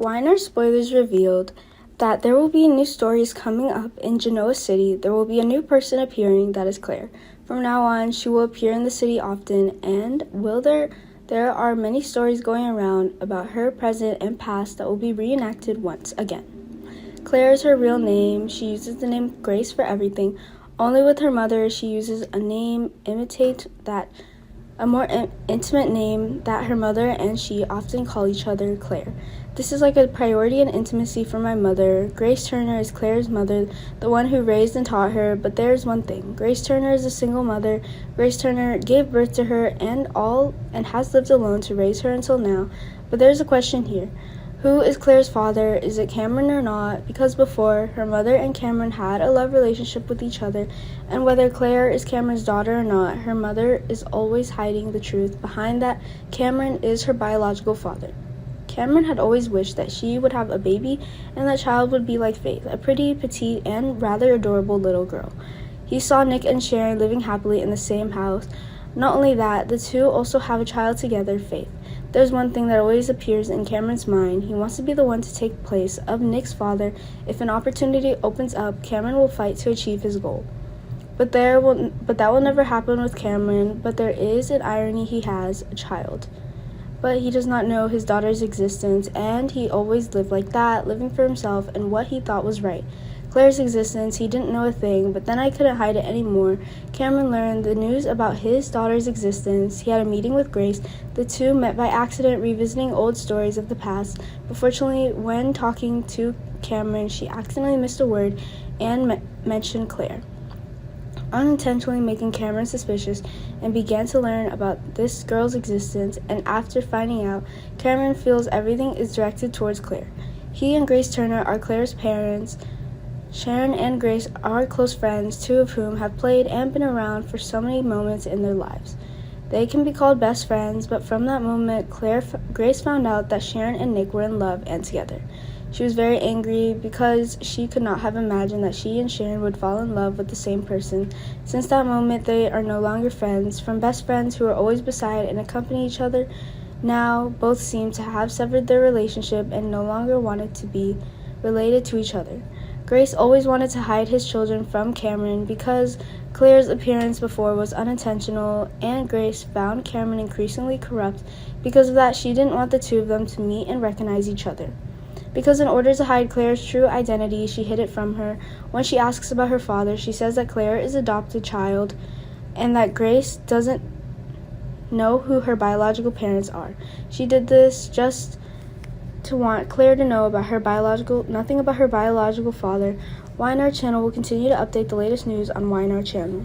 Y&R Spoilers revealed that there will be new stories coming up in Genoa City. There will be a new person appearing, that is Claire. From now on, she will appear in the city often, and there are many stories going around about her present and past that will be reenacted once again. Claire is her real name. She uses the name Grace for everything. Only with her mother, she uses a name a more intimate name that her mother and she often call each other Claire. This is like a priority and intimacy for my mother. Grace Turner is Claire's mother, the one who raised and taught her, but there's one thing. Grace Turner is a single mother. Grace Turner gave birth to her and has lived alone to raise her until now. But there's a question here. Who is Claire's father? Is it Cameron or not? Because before, her mother and Cameron had a love relationship with each other, and whether Claire is Cameron's daughter or not, her mother is always hiding the truth behind that Cameron is her biological father. Cameron had always wished that she would have a baby, and that child would be like Faith, a pretty, petite, and rather adorable little girl. He saw Nick and Sharon living happily in the same house. Not only that, the two also have a child together, Faith. There's one thing that always appears in Cameron's mind. He wants to be the one to take place of Nick's father. If an opportunity opens up, Cameron will fight to achieve his goal. But that will never happen with Cameron. But there is an irony: he has a child. But he does not know his daughter's existence, and he always lived like that, living for himself and what he thought was right. Claire's existence, he didn't know a thing, but then I couldn't hide it anymore. Cameron learned the news about his daughter's existence. He had a meeting with Grace. The two met by accident, revisiting old stories of the past. But fortunately, when talking to Cameron, she accidentally missed a word and mentioned Claire, unintentionally making Cameron suspicious, and began to learn about this girl's existence. And after finding out, Cameron feels everything is directed towards Claire. He and Grace Turner are Claire's parents. Sharon and Grace are close friends, two of whom have played and been around for so many moments in their lives. They can be called best friends, but from that moment, Grace found out that Sharon and Nick were in love and together. She was very angry because she could not have imagined that she and Sharon would fall in love with the same person. Since that moment, they are no longer friends. From best friends who are always beside and accompany each other, now both seem to have severed their relationship and no longer wanted to be related to each other. Grace always wanted to hide his children from Cameron because Claire's appearance before was unintentional, and Grace found Cameron increasingly corrupt. Because of that, she didn't want the two of them to meet and recognize each other. Because in order to hide Claire's true identity, she hid it from her. When she asks about her father, she says that Claire is an adopted child and that Grace doesn't know who her biological parents are. She did this just to want Claire to know nothing about her biological father. Y&R channel will continue to update the latest news on Y&R channel.